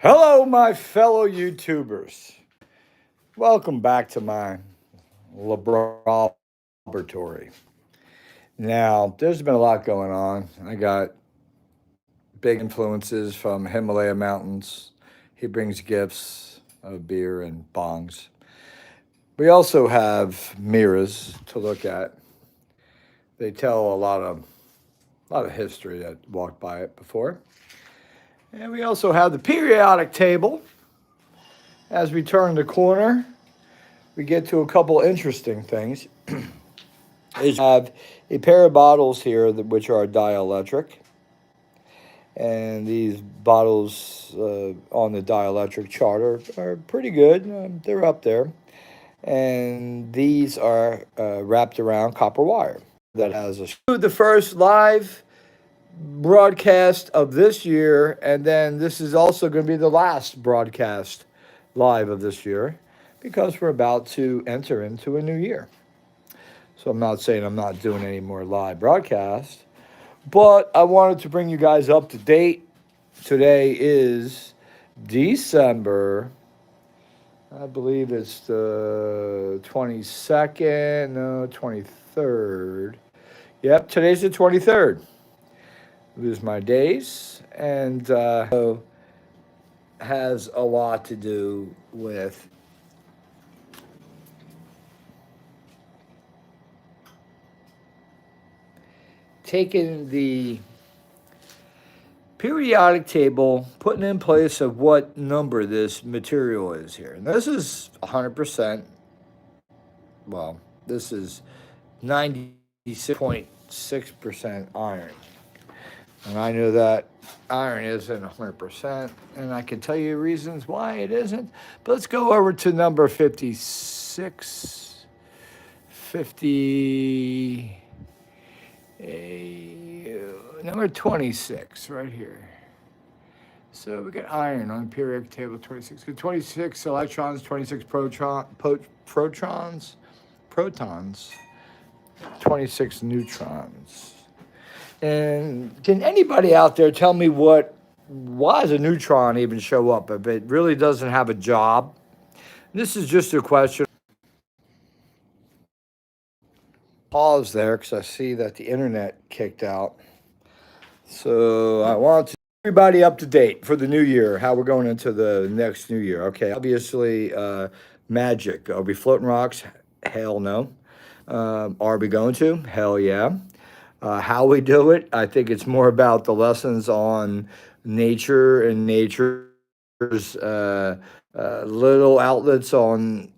Hello, my fellow YouTubers. Welcome back to my laboratory. Now, there's been a lot going on. I got big influences from Himalaya Mountains. He brings gifts of beer and bongs. We also have mirrors to look at. They tell a lot of history that walked by it before. And we also have the periodic table. As we turn the corner, we get to a couple interesting things. Is have a pair of bottles here which are dielectric, and these bottles on the dielectric charter are pretty good. They're up there, and these are wrapped around copper wire that has the first live broadcast of this year, and then this is also going to be the last broadcast live of this year because we're about to enter into a new year. So I'm not saying I'm not doing any more live broadcasts, but I wanted to bring you guys up to date. Today is December, I believe it's the 22nd, no, 23rd. Yep, today's the 23rd. These are my days, and has a lot to do with taking the periodic table, putting in place of what number this material is here. And this is 100%, well, this is 96.6% iron. And I know that iron isn't 100%, and I can tell you reasons why it isn't. But let's go over to number 56, 50, number 26 right here. So we got iron on the periodic table 26. 26 electrons, 26 protons, 26 neutrons. And can anybody out there tell me why does a neutron even show up if it really doesn't have a job? This is just a question. Pause there because I see that the internet kicked out. So I want to everybody up to date for the new year, how we're going into the next new year. Okay, obviously magic. Are we floating rocks? Hell no. Are we going to? Hell yeah. How we do it, I think it's more about the lessons on nature and nature's little outlets on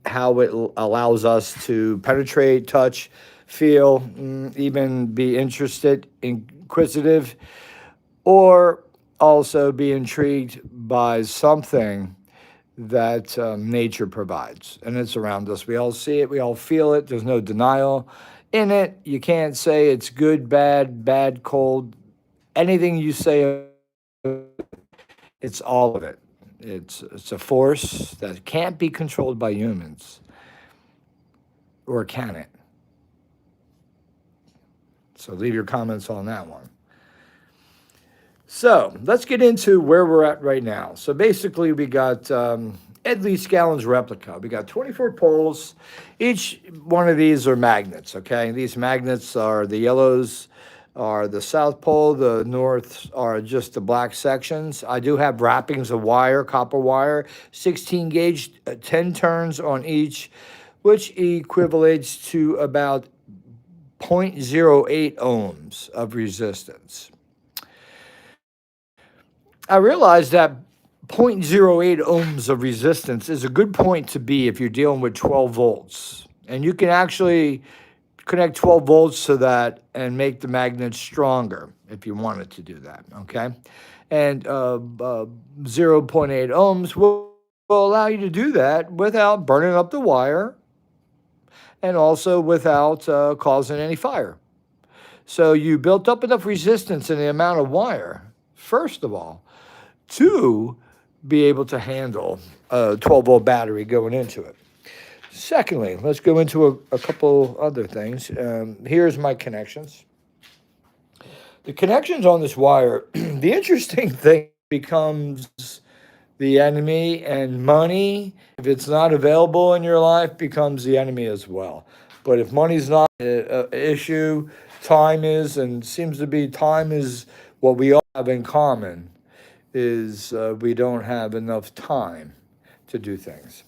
how it allows us to penetrate, touch, feel, even be interested, inquisitive, or also be intrigued by something that nature provides. And it's around us. We all see it, we all feel it, there's no denial in it. You can't say it's good, bad, cold. Anything you say, it's all of it. It's a force that can't be controlled by humans. Or can it? So leave your comments on that one. So let's get into where we're at right now. So basically we got Ed Lee Scallon's replica. We got 24 poles. Each one of these are magnets, okay? These magnets are the yellows are the South Pole, the North are just the black sections. I do have wrappings of wire, copper wire, 16 gauge, 10 turns on each, which equivalates to about 0.08 ohms of resistance. I realized that 0.08 ohms of resistance is a good point to be if you're dealing with 12 volts. And you can actually connect 12 volts to that and make the magnet stronger if you wanted to do that, okay? And 0.8 ohms will allow you to do that without burning up the wire and also without causing any fire. So you built up enough resistance in the amount of wire, first of all, to be able to handle a 12-volt battery going into it. Secondly, let's go into a couple other things. Here's my connections. The connections on this wire, the interesting thing becomes the enemy, and money, if it's not available in your life, becomes the enemy as well. But if money's not an issue, time is, and seems to be time is what we all have in common, is we don't have enough time to do things.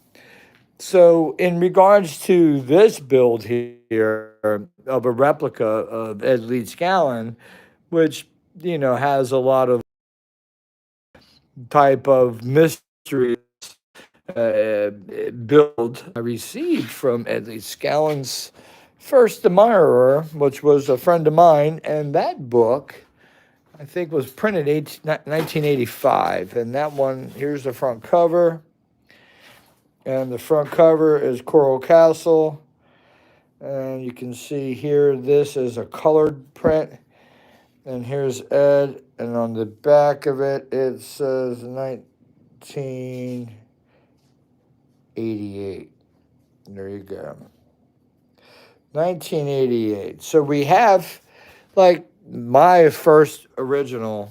So, in regards to this build here of a replica of Ed Leeds Gallon, which has a lot of type of mystery build I received from Ed Leeds Gallon's first admirer, which was a friend of mine, and that book I think was printed 1985, and that one here's the front cover. And the front cover is Coral Castle. And you can see here, this is a colored print. And here's Ed. And on the back of it, it says 1988. There you go. 1988. So we have, like, my first original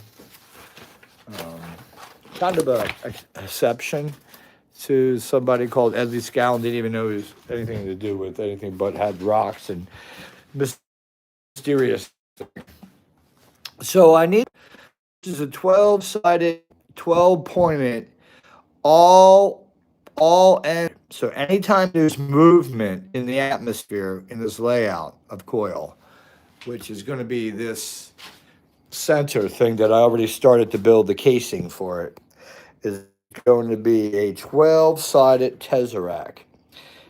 kind of a exception to somebody called Ed Leeds Gallon. Didn't even know it was anything to do with anything, but had rocks and mysterious. So I need, this is a 12-sided, 12-pointed, all end. So anytime there's movement in the atmosphere in this layout of coil, which is going to be this center thing that I already started to build the casing for it, is going to be a 12-sided tesseract.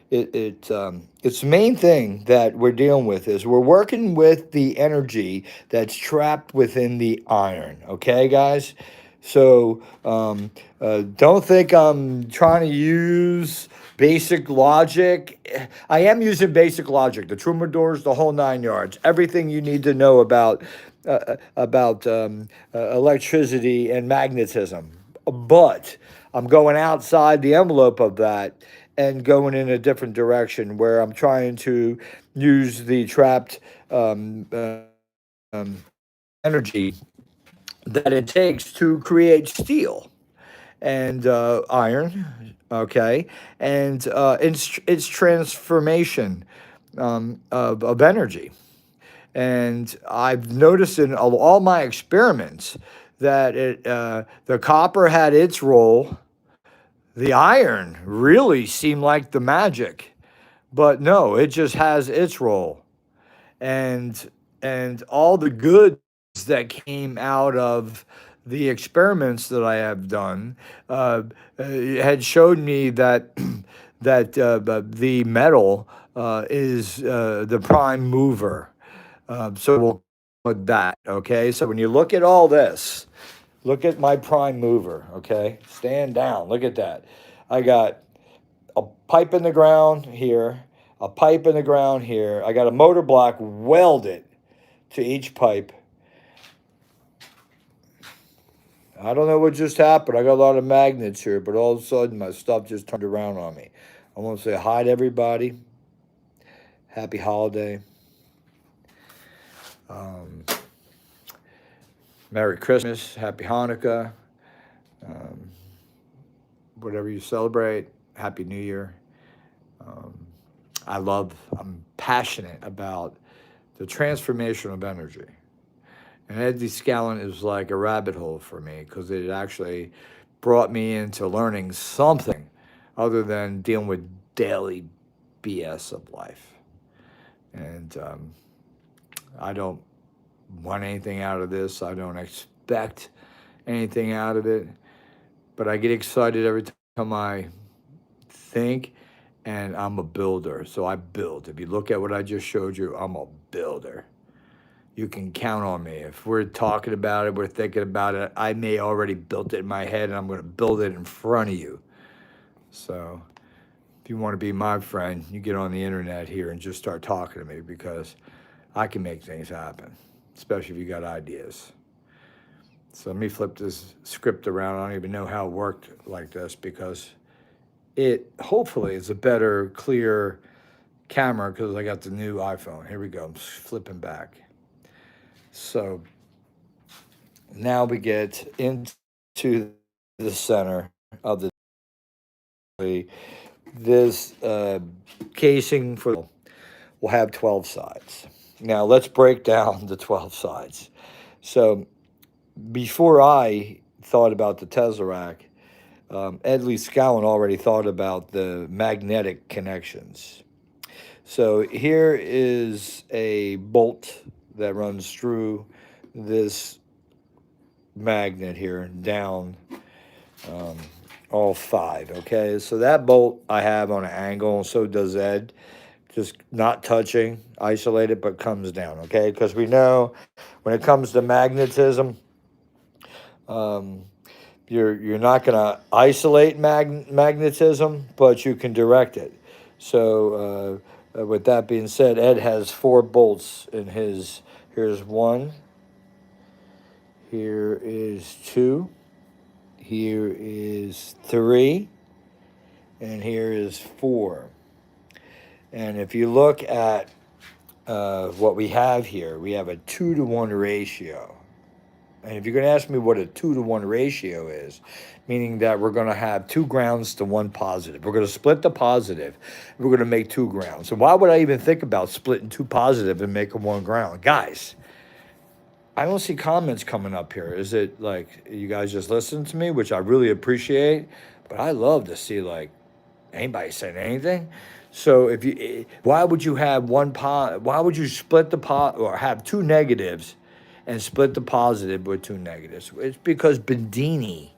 It's the main thing that we're dealing with is we're working with the energy that's trapped within the iron. Okay, guys. So don't think I'm trying to use basic logic. I am using basic logic, the troubadours, the whole 9 yards, everything you need to know about electricity and magnetism. But I'm going outside the envelope of that and going in a different direction where I'm trying to use the trapped energy that it takes to create steel and iron, okay, and its transformation of energy. And I've noticed in all my experiments that the copper had its role. The iron really seemed like the magic, but no, it just has its role. And all the goods that came out of the experiments that I have done had showed me that the metal is the prime mover. So we'll with that, okay? So when you look at all this, look at my prime mover, okay? Stand down. Look at that. I got a pipe in the ground here, a pipe in the ground here. I got a motor block welded to each pipe. I don't know what just happened. I got a lot of magnets here, but all of a sudden my stuff just turned around on me. I want to say hi to everybody. Happy holiday. Merry Christmas. Happy Hanukkah. Whatever you celebrate. Happy New Year. I'm passionate about the transformation of energy. And Ed Leeds Gallon is like a rabbit hole for me because it actually brought me into learning something other than dealing with daily BS of life. And I don't want anything out of this. I don't expect anything out of it. But I get excited every time I think, and I'm a builder. So I build. If you look at what I just showed you, I'm a builder. You can count on me. If we're talking about it, we're thinking about it, I may already built it in my head, and I'm going to build it in front of you. So if you want to be my friend, you get on the internet here and just start talking to me because I can make things happen, especially if you got ideas. So let me flip this script around. I don't even know how it worked like this because it hopefully is a better, clear camera because I got the new iPhone. Here we go. I'm flipping back. So now we get into the center of this casing for will have 12 sides. Now let's break down the 12 sides. So before I thought about the Tesseract, Ed Lee Scowen already thought about the magnetic connections. So here is a bolt that runs through this magnet here down um, all five. Okay, so that bolt I have on an angle, and so does Ed. Just not touching, isolated, but comes down. Okay, because we know when it comes to magnetism, um, you're not going to isolate magnetism, but you can direct it. So with that being said, Ed has four bolts in his. Here's one. Here is two. Here is three. And here is four. And if you look at what we have here, we have a 2-to-1 ratio. And if you're going to ask me what a 2-to-1 ratio is, meaning that we're going to have 2 grounds to 1 positive. We're going to split the positive. We're going to make 2 grounds. So why would I even think about splitting 2 positive and making 1 ground? Guys, I don't see comments coming up here. Is it like you guys just listen to me, which I really appreciate, but I love to see like anybody saying anything. So if you, why would you have why would you split the or have 2 negatives and split the positive with 2 negatives? It's because Bedini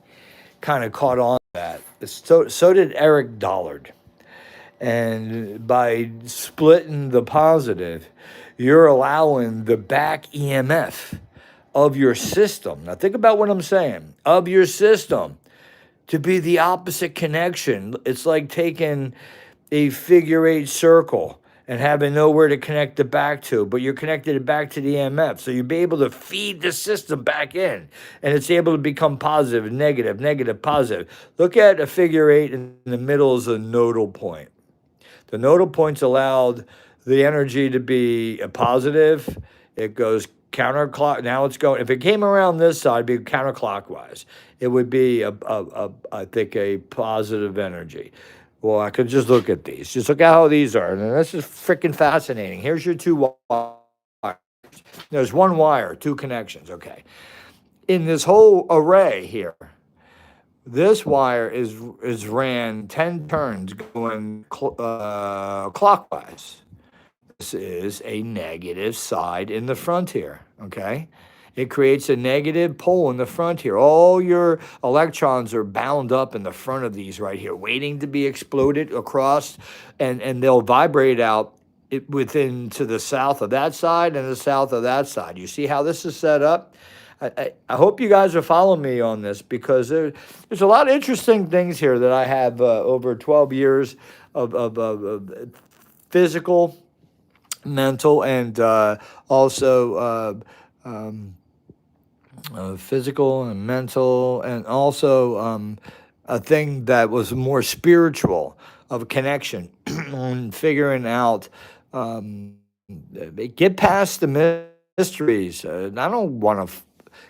kind of caught on to that. So did Eric Dollard. And by splitting the positive, you're allowing the back EMF of your system. Now think about what I'm saying. Of your system to be the opposite connection. It's like taking a figure-8 circle and having nowhere to connect it back to, but you're connected it back to the EMF. So you'll be able to feed the system back in, and it's able to become positive, negative, negative, positive. Look at a figure-8 in the middle is a nodal point. The nodal points allowed the energy to be a positive. It goes counterclock. Now it's going. If it came around this side, it'd be counterclockwise. It would be I think a positive energy. Well, I could just look at these. Just look at how these are. And this is freaking fascinating. Here's your 2 wires. There's 1 wire, 2 connections. Okay. In this whole array here, this wire is ran 10 turns going clockwise. This is a negative side in the front here, okay? It creates a negative pole in the front here. All your electrons are bound up in the front of these right here, waiting to be exploded across, and they'll vibrate out within to the south of that side and the south of that side. You see how this is set up? I hope you guys are following me on this because there's a lot of interesting things here that I have over 12 years of physical, mental, and also physical and mental, and also a thing that was more spiritual of a connection on figuring out, get past the mysteries. I don't want to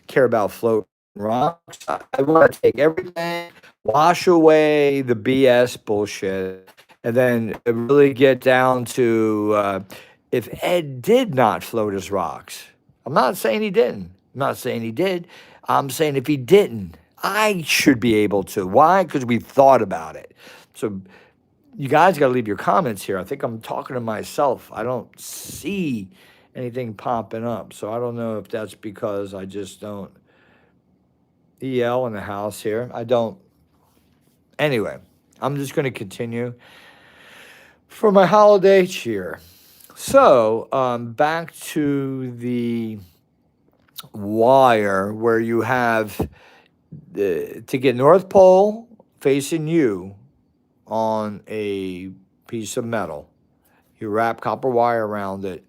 care about floating rocks. I want to take everything, wash away the BS bullshit, and then really get down to if Ed did not float his rocks. I'm not saying he didn't. I'm not saying he did. I'm saying if he didn't, I should be able to. Why? Because we thought about it. So you guys got to leave your comments here. I think I'm talking to myself. I don't see anything popping up. So I don't know if that's because I just don't EL in the house here. I don't. Anyway, I'm just going to continue for my holiday cheer. So back to the wire where you have to get North Pole facing you on a piece of metal. You wrap copper wire around it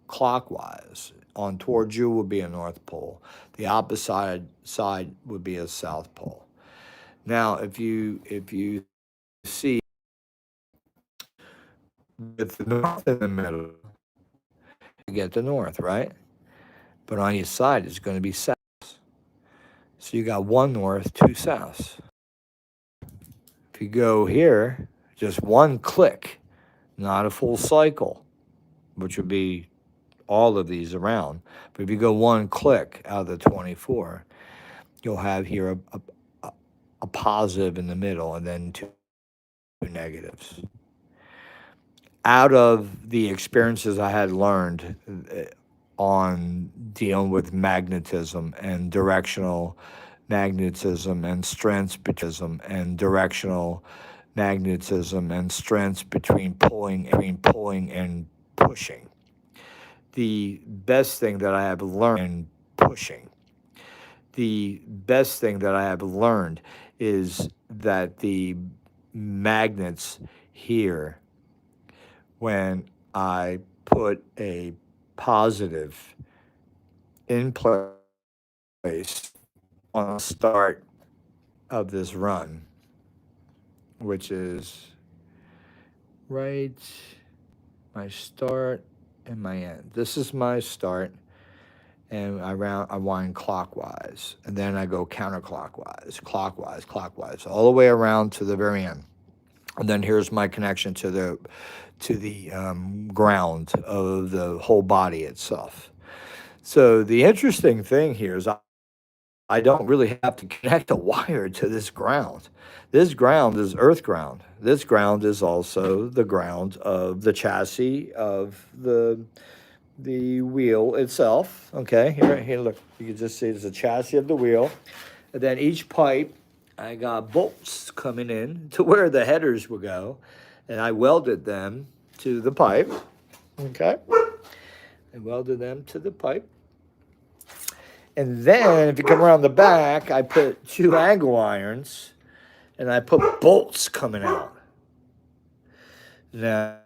clockwise. On towards you would be a North Pole. The opposite side would be a South Pole. Now, if you see with the North in the middle, you get the North, right? But on each side, it's going to be South. So you got 1 North, 2 Souths. If you go here, just one click, not a full cycle, which would be all of these around. But if you go one click out of the 24, you'll have here a positive in the middle and then two negatives. Out of the experiences I had learned on dealing with magnetism and directional magnetism and strengths and directional magnetism and strengths between pulling and pushing. The best thing that I have learned in pushing, the best thing that I have learned is that the magnets here, when I put a positive in place on the start of this run, which is right my start and my end. This is my start, and I wind clockwise, and then I go counterclockwise, clockwise, all the way around to the very end. And then here's my connection to the ground of the whole body itself. So the interesting thing here is I don't really have to connect a wire to this ground. This ground is earth ground. This ground is also the ground of the chassis of the wheel itself. Okay, here, look. You can just see there's a chassis of the wheel. And then each pipe, I got bolts coming in to where the headers will go. And I welded them to the pipe. Okay, I welded them to the pipe. And then if you come around the back, I put 2 angle irons and I put bolts coming out. Now,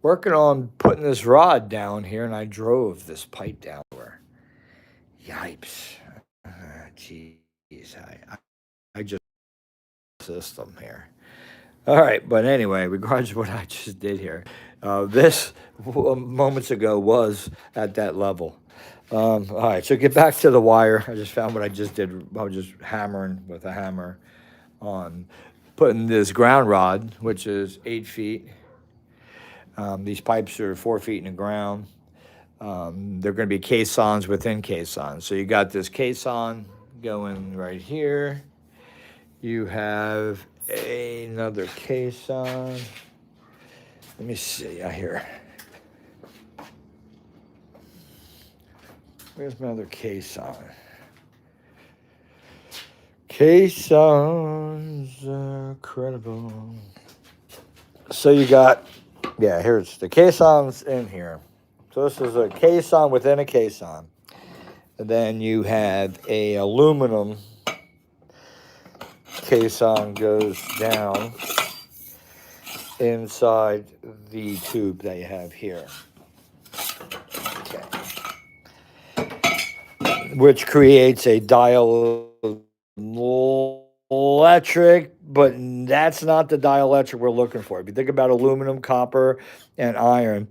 working on putting this rod down here, and I drove this pipe down there. Yipes. Jeez, I just system here. All right, but anyway, regardless of what I just did here, this moments ago was at that level. All right, so get back to the wire. I just found what I just did. I was just hammering with a hammer on putting this ground rod, which is 8 feet. These pipes are 4 feet in the ground. They're going to be caissons within caissons. So you got this caisson going right here. You have another caisson. Let me see here. Where's my other caisson? Caissons are incredible. So you got, yeah, here's the caissons in here. So this is a caisson within a caisson. And then you have a aluminum caisson goes down inside the tube that you have here. Okay. Which creates a dielectric, but that's not the dielectric we're looking for. If you think about aluminum, copper, and iron,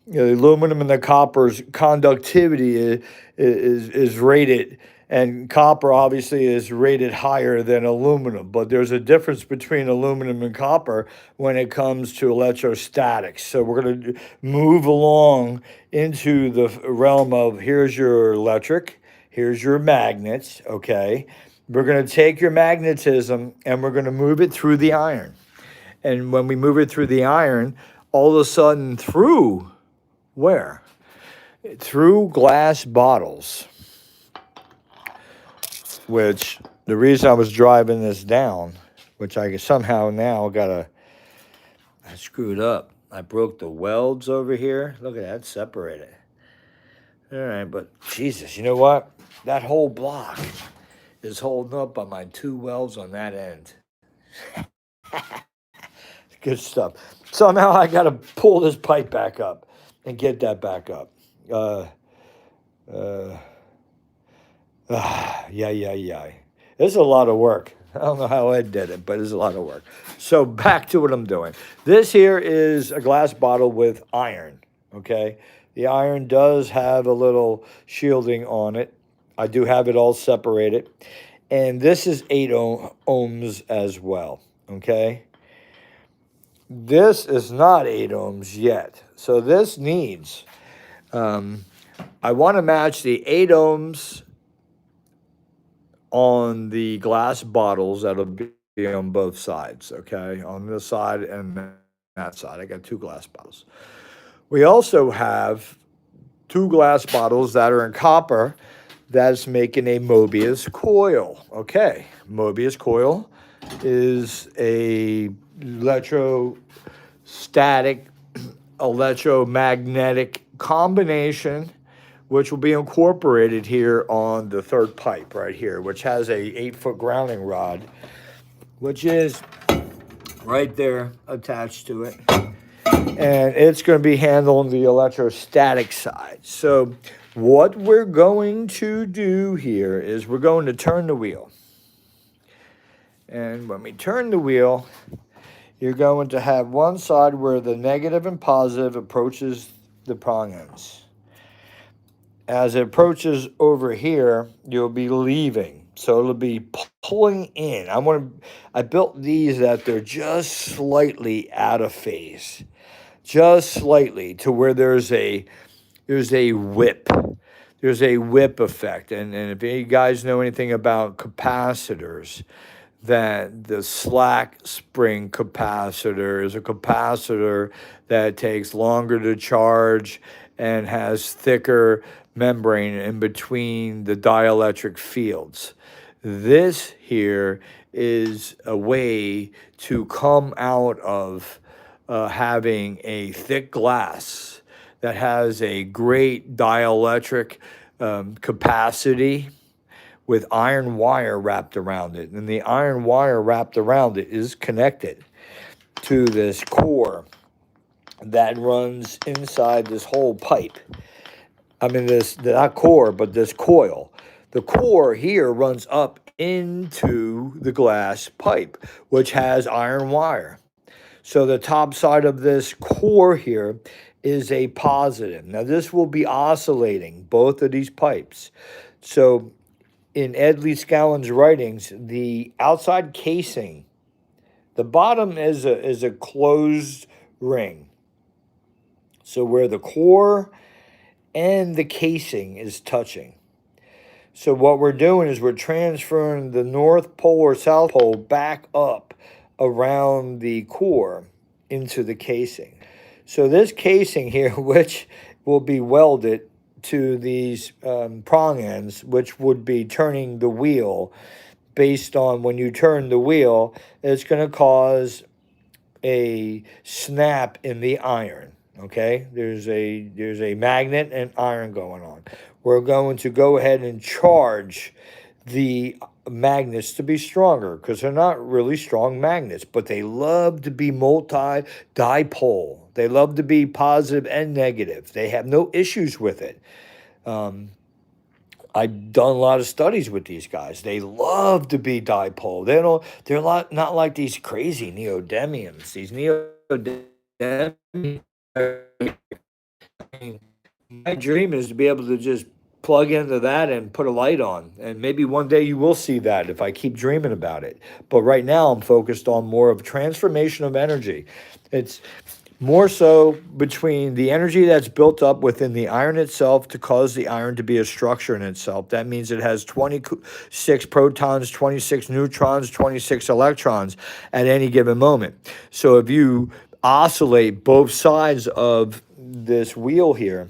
the aluminum and the copper's conductivity is rated, and copper obviously is rated higher than aluminum, but there's a difference between aluminum and copper when it comes to electrostatics. So we're going to move along into the realm of here's your electric, here's your magnets, okay? We're going to take your magnetism and we're going to move it through the iron. And when we move it through the iron, all of a sudden through where? Through glass bottles. Which the reason I was driving this down, which I somehow now I screwed up. I broke the welds over here. Look at that, separated. All right, but Jesus, you know what? That whole block is holding up on my 2 welds on that end. Good stuff. Somehow I got to pull this pipe back up and get that back up. Yeah. This is a lot of work. I don't know how Ed did it, but it's a lot of work. So back to what I'm doing. This here is a glass bottle with iron, okay? The iron does have a little shielding on it. I do have it all separated. And this is 8 ohms as well. Okay. This is not 8 ohms yet. So this needs, I want to match the 8 ohms on the glass bottles that'll be on both sides, okay? On this side and that side. I got 2 glass bottles. We also have 2 glass bottles that are in copper that's making a Mobius coil. Okay, Mobius coil is a electrostatic, electromagnetic combination which will be incorporated here on the third pipe right here, which has a 8-foot grounding rod, which is right there attached to it. And it's going to be handling the electrostatic side. So what we're going to do here is we're going to turn the wheel. And when we turn the wheel, you're going to have one side where the negative and positive approaches the prong ends. As it approaches over here, you'll be leaving. So it'll be pulling in. I built these that they're just slightly out of phase. Just slightly to where there's a whip. There's a whip effect. And if you guys know anything about capacitors, that the slack spring capacitor is a capacitor that takes longer to charge and has thicker membrane in between the dielectric fields. This here is a way to come out of having a thick glass that has a great dielectric capacity with iron wire wrapped around it. And the iron wire wrapped around it is connected to this core that runs inside this whole pipe. I mean, not core, but this coil. The core here runs up into the glass pipe, which has iron wire. So the top side of this core here is a positive. Now this will be oscillating, both of these pipes. So in Ed Lee Scowen's writings, the outside casing, the bottom is a closed ring. So where the core and the casing is touching. So what we're doing is we're transferring the North Pole or South Pole back up around the core into the casing. So this casing here, which will be welded to these prong ends, which would be turning the wheel based on when you turn the wheel, it's going to cause a snap in the iron. Okay, there's a magnet and iron going on. We're going to go ahead and charge the magnets to be stronger because they're not really strong magnets, but they love to be multi-dipole. They love to be positive and negative. They have no issues with it. I've done a lot of studies with these guys. They love to be dipole. They're not like these crazy neodymiums. These neodymiums. My dream is to be able to just plug into that and put a light on. And maybe one day you will see that if I keep dreaming about it. But right now I'm focused on more of transformation of energy. It's more so between the energy that's built up within the iron itself to cause the iron to be a structure in itself. That means it has 26 protons, 26 neutrons, 26 electrons at any given moment. So if you oscillate both sides of this wheel here,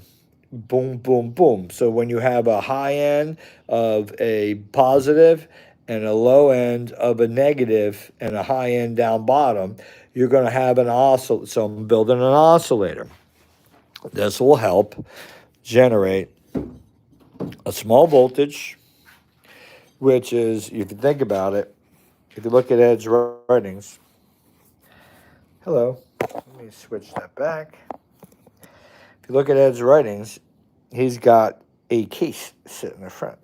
boom, boom, boom. So when you have a high end of a positive and a low end of a negative and a high end down bottom, you're going to have an oscillator. So I'm building an oscillator. This will help generate a small voltage, which is, if you think about it, if you look at Ed's writings, hello, let me switch that back. If you look at Ed's writings, he's got a case sitting in the front.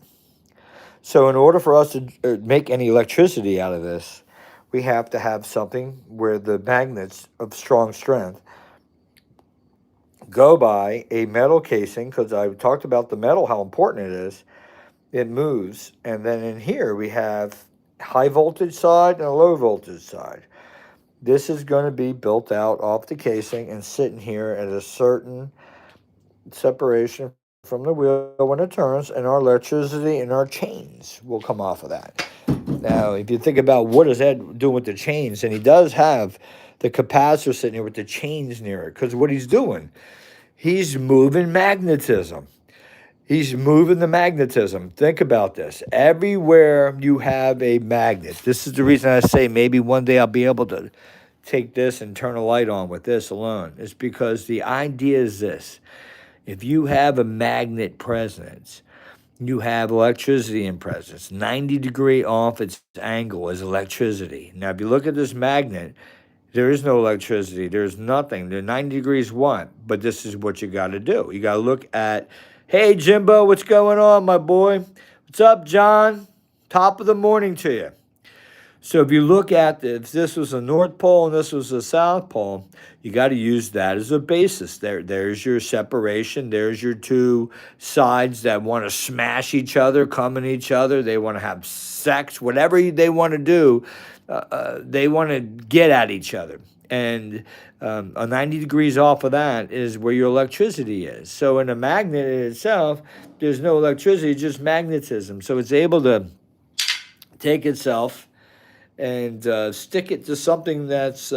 So in order for us to make any electricity out of this, we have to have something where the magnets of strong strength go by a metal casing, because I talked about the metal, how important it is, it moves. And then in here we have high voltage side and a low voltage side. This is going to be built out off the casing and sitting here at a certain separation from the wheel when it turns, and our electricity and our chains will come off of that. Now, if you think about what is Ed doing with the chains, and he does have the capacitor sitting here with the chains near it, because what he's doing, he's moving magnetism. He's moving the magnetism. Think about this. Everywhere you have a magnet, this is the reason I say maybe one day I'll be able to take this and turn a light on with this alone. It's because the idea is this. If you have a magnet presence, you have electricity in presence. 90-degree off its angle is electricity. Now, if you look at this magnet, there is no electricity. There's nothing. The 90 degrees what? But this is what you got to do. You got to look at, hey, Jimbo, what's going on, my boy? What's up, John? Top of the morning to you. So if you look at if this was a North Pole and this was a South Pole, you got to use that as a basis. There's your separation. There's your two sides that want to smash each other, come in each other. They want to have sex, whatever they want to do. They want to get at each other. And a 90 degrees off of that is where your electricity is. So in a magnet in itself, there's no electricity, just magnetism. So it's able to take itself and stick it to something that's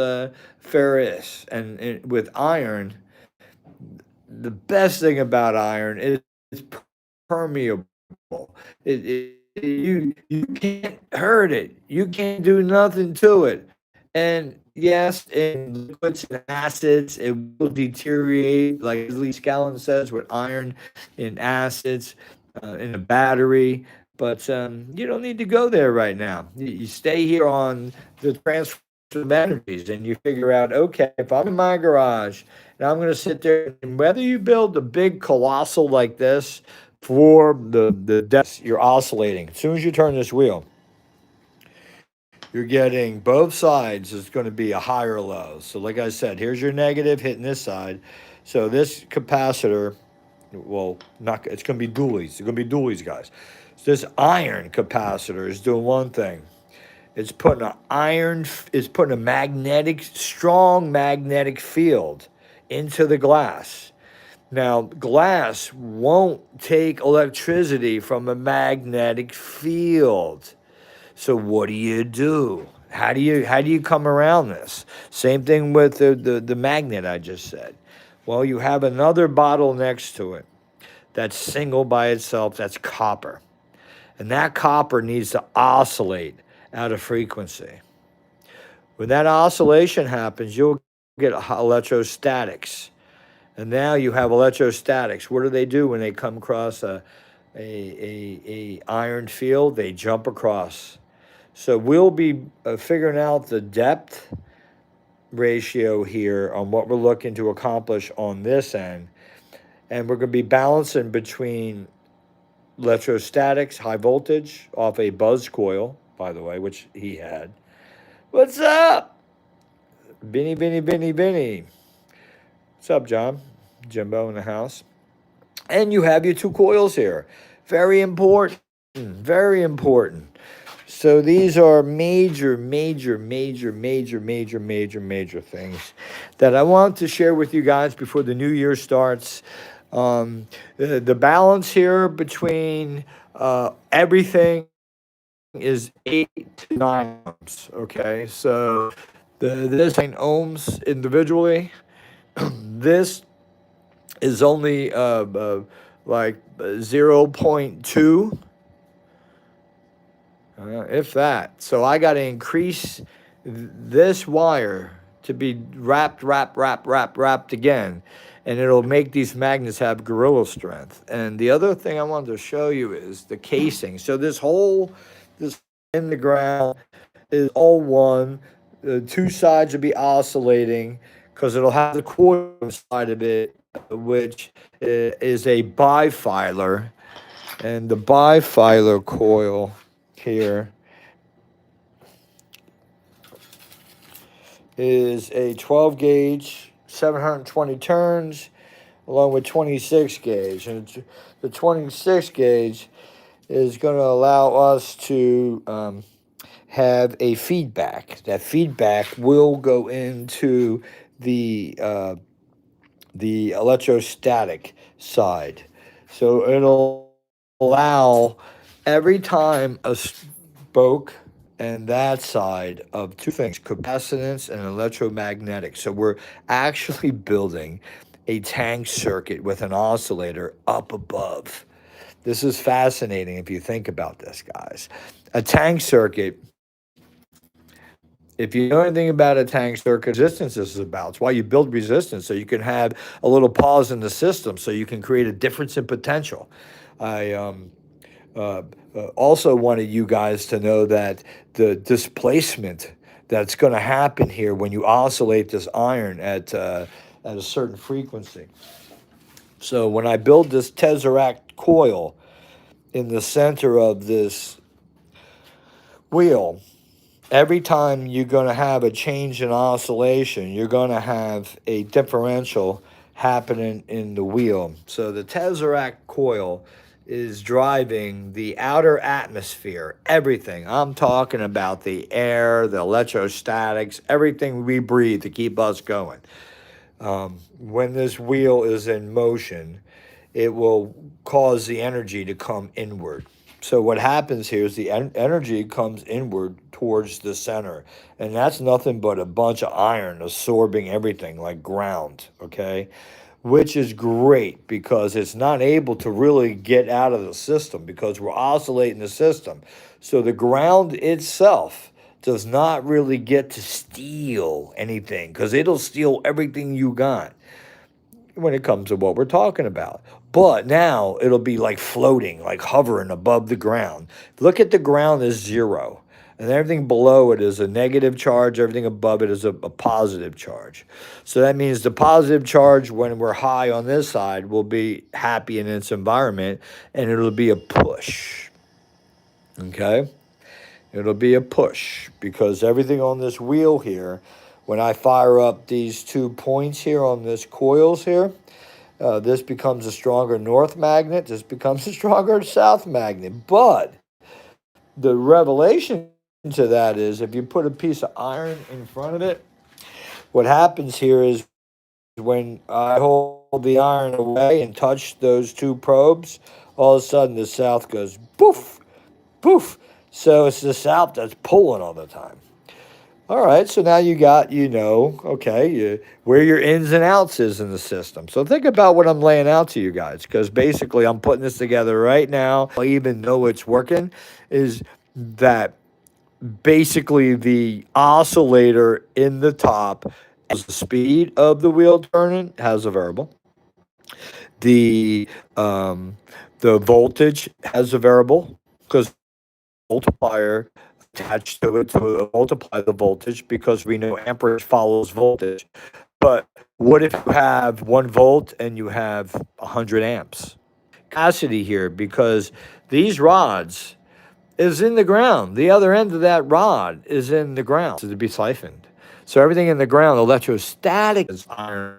ferrous. And with iron, the best thing about iron is it's permeable. You can't hurt it. You can't do nothing to it. And yes, in liquids and acids, it will deteriorate, like Lee Scallon says, with iron in acids, in a battery. But you don't need to go there right now. You stay here on the transfer of energies and you figure out, okay, if I'm in my garage and I'm going to sit there, and whether you build a big colossal like this for the depths, you're oscillating. As soon as you turn this wheel, you're getting both sides is going to be a higher low. So like I said, here's your negative hitting this side. So this capacitor, well, not it's going to be dualies. It's going to be dualies, guys. So this iron capacitor is doing one thing. It's putting it's putting a strong magnetic field into the glass. Now, glass won't take electricity from a magnetic field. So what do you do? How do you come around this? Same thing with the magnet I just said. Well, you have another bottle next to it that's single by itself, that's copper. And that copper needs to oscillate out of frequency. When that oscillation happens, you'll get electrostatics. And now you have electrostatics. What do they do when they come across a iron field? They jump across. So we'll be figuring out the depth ratio here on what we're looking to accomplish on this end. And we're going to be balancing between electrostatics, high voltage, off a buzz coil, by the way, which he had. What's up? Vinny. What's up, John? Jimbo in the house. And you have your two coils here. Very important. Very important. So these are major things that I want to share with you guys before the new year starts. The balance here between everything is 8 to 9 ohms. Okay, so this 9 ohms individually. This is only like 0.2. If that. So I got to increase this wire to be wrapped again. And it'll make these magnets have gorilla strength. And the other thing I wanted to show you is the casing. So this in the ground is all one. The two sides will be oscillating because it'll have the coil inside of it, which is a bifilar. And the bifilar coil here is a 12 gauge, 720 turns, along with 26 gauge. And the 26 gauge is going to allow us to have a feedback. That feedback will go into the uh, the electrostatic side. So it'll allow every time a spoke and that side of two things, capacitance and electromagnetic. So we're actually building a tank circuit with an oscillator up above. This is fascinating if you think about this, guys. A tank circuit, if you know anything about a tank circuit, resistance is about. It's why you build resistance, so you can have a little pause in the system, so you can create a difference in potential. I uh, also wanted you guys to know that the displacement that's going to happen here when you oscillate this iron at a certain frequency. So when I build this tesseract coil in the center of this wheel, every time you're going to have a change in oscillation, you're going to have a differential happening in the wheel. So the tesseract coil is driving the outer atmosphere, everything. I'm talking about the air, the electrostatics, everything we breathe to keep us going. When this wheel is in motion, it will cause the energy to come inward. So what happens here is the energy comes inward towards the center, and that's nothing but a bunch of iron absorbing everything like ground, okay? Which is great because it's not able to really get out of the system because we're oscillating the system. So the ground itself does not really get to steal anything because it'll steal everything you got when it comes to what we're talking about. But now it'll be like floating, like hovering above the ground. Look at the ground as zero, and everything below it is a negative charge, everything above it is a positive charge. So that means the positive charge, when we're high on this side, will be happy in its environment, and it'll be a push. Okay? It'll be a push because everything on this wheel here, when I fire up these 2 points here on this coils here, this becomes a stronger north magnet. This becomes a stronger south magnet. But the revelation to that is if you put a piece of iron in front of it, what happens here is when I hold the iron away and touch those 2 probes, all of a sudden the south goes poof, poof. So it's the south that's pulling all the time. All right, so now you got, okay, where your ins and outs is in the system. So think about what I'm laying out to you guys, because basically I'm putting this together right now. I even know it's working, is that basically the oscillator in the top is the speed of the wheel turning, has a variable. The um, the voltage has a variable because multiplier attached to it to multiply the voltage because we know amperage follows voltage. But what if you have 1 volt and you have 100 amps? Capacity here because these rods is in the ground. The other end of that rod is in the ground to be siphoned. So everything in the ground, electrostatic is iron.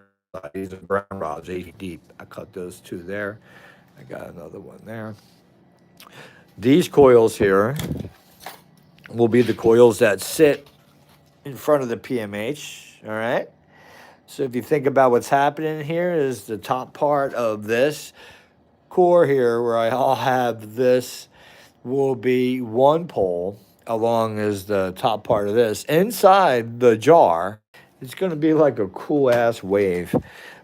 These are ground rods, 80 deep. I cut those 2 there. I got another one there. These coils here will be the coils that sit in front of the PMH, all right? So if you think about what's happening here is the top part of this core here where I'll have this will be 1 pole along as the top part of this. Inside the jar, it's going to be like a cool ass wave.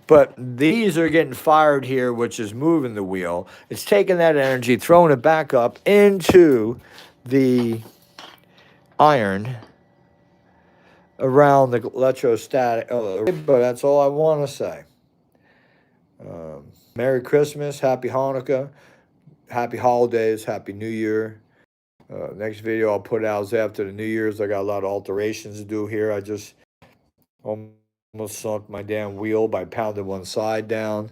But these are getting fired here, which is moving the wheel. It's taking that energy, throwing it back up into the iron around the electrostatic. But that's all I want to say. Merry Christmas, Happy Hanukkah, Happy Holidays, Happy New Year. Next video I'll put out is after the New Year's. I got a lot of alterations to do here. I just almost sunk my damn wheel by pounding one side down.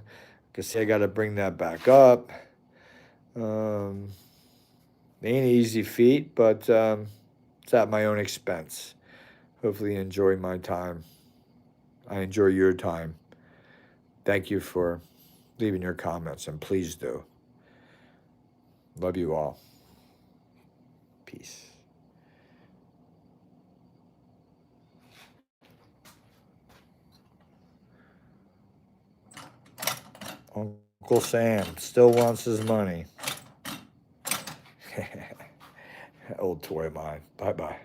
Because I got to bring that back up. Ain't an easy feat, but it's at my own expense. Hopefully you enjoy my time. I enjoy your time. Thank you for leaving your comments, and please do. Love you all. Peace. Uncle Sam still wants his money. Old toy of mine. Bye-bye.